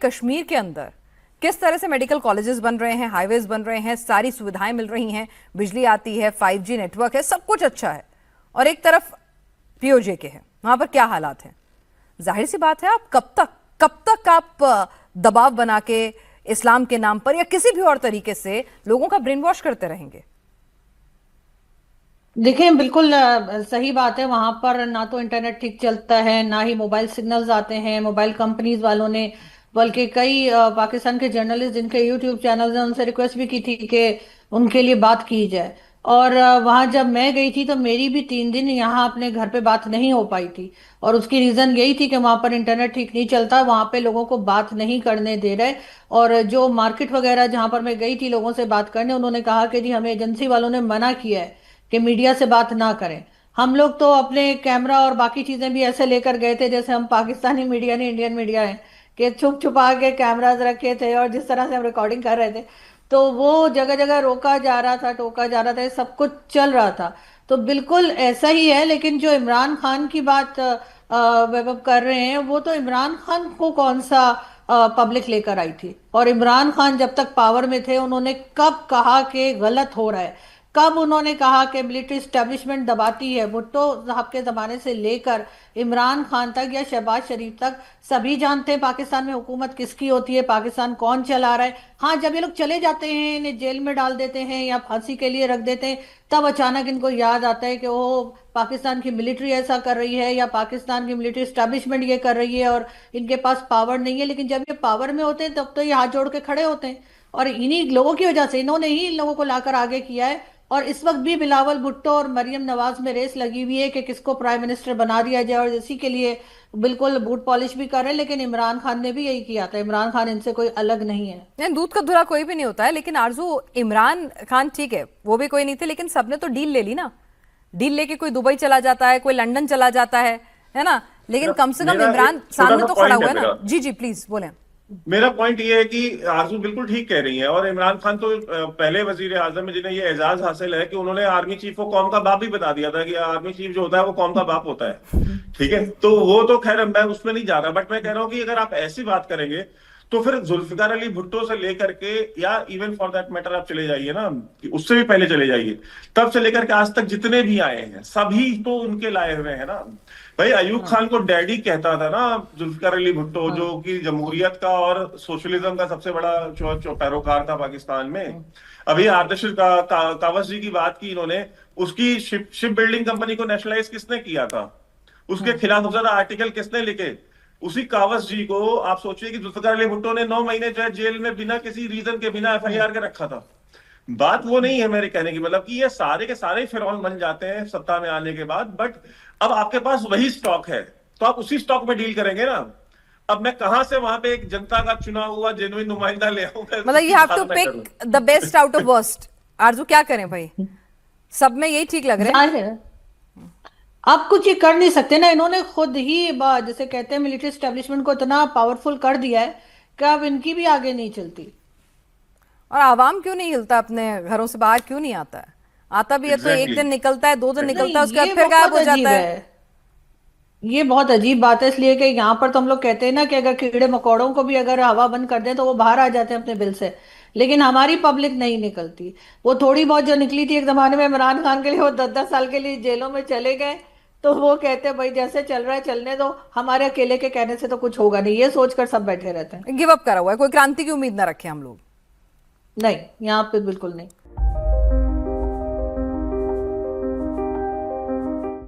कश्मीर के अंदर किस तरह से मेडिकल कॉलेजेस बन रहे हैं, हाईवेज बन रहे हैं, सारी सुविधाएं मिल रही हैं, बिजली आती है, 5G नेटवर्क है, सब कुछ अच्छा है, और एक तरफ पीओजे के हैं, वहां पर क्या हालात हैं? जाहिर सी बात है, आप कब तक आप दबाव बना के इस्लाम के नाम पर या किसी भी और तरीके से लोगों का ब्रेन वॉश करते रहेंगे? देखें, बिल्कुल सही बात है। वहां पर ना तो इंटरनेट ठीक चलता है, ना ही मोबाइल सिग्नल्स आते हैं मोबाइल कंपनीज वालों ने। बल्कि कई पाकिस्तान के जर्नलिस्ट जिनके यूट्यूब चैनल्स हैं उनसे रिक्वेस्ट भी की थी कि उनके लिए बात की जाए। और वहां जब मैं गई थी तो मेरी भी 3 दिन यहाँ अपने घर पे बात नहीं हो पाई थी। और उसकी रीजन यही थी कि वहां पर इंटरनेट ठीक नहीं चलता, वहां पे लोगों को बात नहीं करने दे रहे। और जो मार्केट वगैरह जहां पर मैं गई थी लोगों से बात करने, उन्होंने कहा कि जी हमें एजेंसी वालों ने मना किया है कि मीडिया से बात ना करें। हम लोग तो अपने कैमरा और बाकी चीजें भी ऐसे लेकर गए थे जैसे हम पाकिस्तानी मीडिया नहीं इंडियन मीडिया है, कि छुप छुपा के कैमराज रखे थे और जिस तरह से हम रिकॉर्डिंग कर रहे थे तो वो जगह जगह रोका जा रहा था, टोका जा रहा था, ये सब कुछ चल रहा था। तो बिल्कुल ऐसा ही है। लेकिन जो इमरान खान की बात वैभव कर रहे हैं, वो तो इमरान खान को कौन सा पब्लिक लेकर आई थी? और इमरान खान जब तक पावर में थे उन्होंने कब कहा कि गलत हो रहा है? कब उन्होंने कहा कि मिलिट्री स्टैब्लिशमेंट दबाती है? भुट्टो साहब के जमाने से लेकर इमरान खान तक या शहबाज शरीफ तक सभी जानते हैं पाकिस्तान में हुकूमत किसकी होती है, पाकिस्तान कौन चला रहा है। हाँ, जब ये लोग चले जाते हैं, इन्हें जेल में डाल देते हैं या फांसी के लिए रख देते हैं, तब अचानक इनको याद आता है कि वो पाकिस्तान की मिलिट्री ऐसा कर रही है या पाकिस्तान की मिलिट्री स्टैब्लिशमेंट ये कर रही है और इनके पास पावर नहीं है। लेकिन जब ये पावर में होते हैं तब तो ये हाथ जोड़ के खड़े होते हैं। और इन्हीं लोगों की वजह से इन्होंने ही इन लोगों को लाकर आगे किया है। और इस वक्त भी बिलावल भुट्टो और मरियम नवाज में रेस लगी हुई है कि किसको प्राइम मिनिस्टर बना दिया जाए, और इसी के लिए बिल्कुल बूट पॉलिश भी कर रहे हैं। लेकिन इमरान खान ने भी यही किया था, इमरान खान इनसे कोई अलग नहीं है। नहीं, दूध का धुला कोई भी नहीं होता है, लेकिन आरजू, इमरान खान ठीक है, वो भी कोई नहीं थे, लेकिन सबने तो डील ले ली ना। डील लेके कोई दुबई चला जाता है, कोई लंदन चला जाता है ना? लेकिन कम से कम मेरा इमरान एक छोटा सामने सा तो खड़ा पॉइंट हुआ है है ना। मेरा। जी जी, प्लीज बोले। मेरा पॉइंट ये है कि आरजू बिल्कुल ठीक कह रही है, और इमरान खान तो पहले वजीर आजम है जिन्हें ये एजाज हासिल है कि उन्होंने आर्मी चीफ को कौम का बाप भी बता दिया था कि आर्मी चीफ जो होता है वो कौम का बाप होता है। ठीक है, तो वो तो खैर मैं उसमें नहीं जा रहा, बट मैं कह रहा हूं कि अगर आप ऐसी बात करेंगे तो फिर जुल्फिकार अली भुट्टो से लेकर के, या इवन फॉर दैट मैटर आप चले जाइए ना, कि उससे भी पहले चले जाइए, तब से लेकर के आज तक जितने भी आए हैं सभी तो उनके लाए हुए हैं ना। भाई अयूब हाँ, खान को डैडी कहता था ना जुल्फिकार अली भुट्टो, हाँ, जो कि जमहूरियत का और सोशलिज्म का सबसे बड़ा पैरोकार था पाकिस्तान में। हाँ, अभी आर्दश कावस जी की बात की इन्होंने, उसकी शिप बिल्डिंग कंपनी को नेशनलाइज किसने किया था? उसके हाँ, खिलाफ सबसे ज्यादा आर्टिकल किसने लिखे? उसी कावस जी को। आप सोचिए कि जुल्फिकार अली भुट्टो ने 9 महीने जो है जेल में बिना किसी रीजन के, बिना हाँ, एफआईआर के रखा था। बात वो नहीं है मेरे कहने की, मतलब कि ये सारे के सारे फिरौन बन जाते हैं सत्ता में आने के बाद, बट अब आपके पास वही स्टॉक है तो आप उसी स्टॉक में डील करेंगे ना। अब मैं कहां से वहां पे एक जनता का चुना हुआ जेन्युइन नुमाइंदा ले आऊं, मैं मतलब उसकी यू हैव टू बात मैं करूं। Pick the best out of worst. Arzoo, क्या करें भाई? सब में यही ठीक लग रहे हैं। जाहिर है। आप कुछ ये कर नहीं सकते ना, इन्होंने खुद ही जैसे कहते हैं मिलिट्री स्टैब्लिशमेंट को इतना पावरफुल कर दिया है कि अब इनकी भी आगे नहीं चलती। और आवाम क्यों नहीं हिलता, अपने घरों से बाहर क्यों नहीं आता है? आता भी है तो एक एग्जैक्टली दिन निकलता है, 2 दिन नहीं, निकलता है, उसके बाद ये फिर गायब बहुत हो जाता अजीब है। है। ये बहुत अजीब बात है, इसलिए कि यहाँ पर तो हम लोग कहते हैं ना कि अगर कीड़े मकोड़ों को भी अगर हवा बंद कर दें तो वो बाहर आ जाते हैं अपने बिल से। लेकिन हमारी पब्लिक नहीं निकलती। वो थोड़ी बहुत जो निकली थी एक जमाने में इमरान खान के लिए, वो 10-10 साल के लिए जेलों में चले गए। तो वो कहते हैं भाई जैसे चल रहा है चलने दो, हमारे अकेले के कहने से तो कुछ होगा नहीं, ये सोचकर सब बैठे रहते हैं। गिव अप करा हुआ है, कोई क्रांति की उम्मीद ना रखें हम लोग। नहीं, यहाँ पे बिल्कुल नहीं।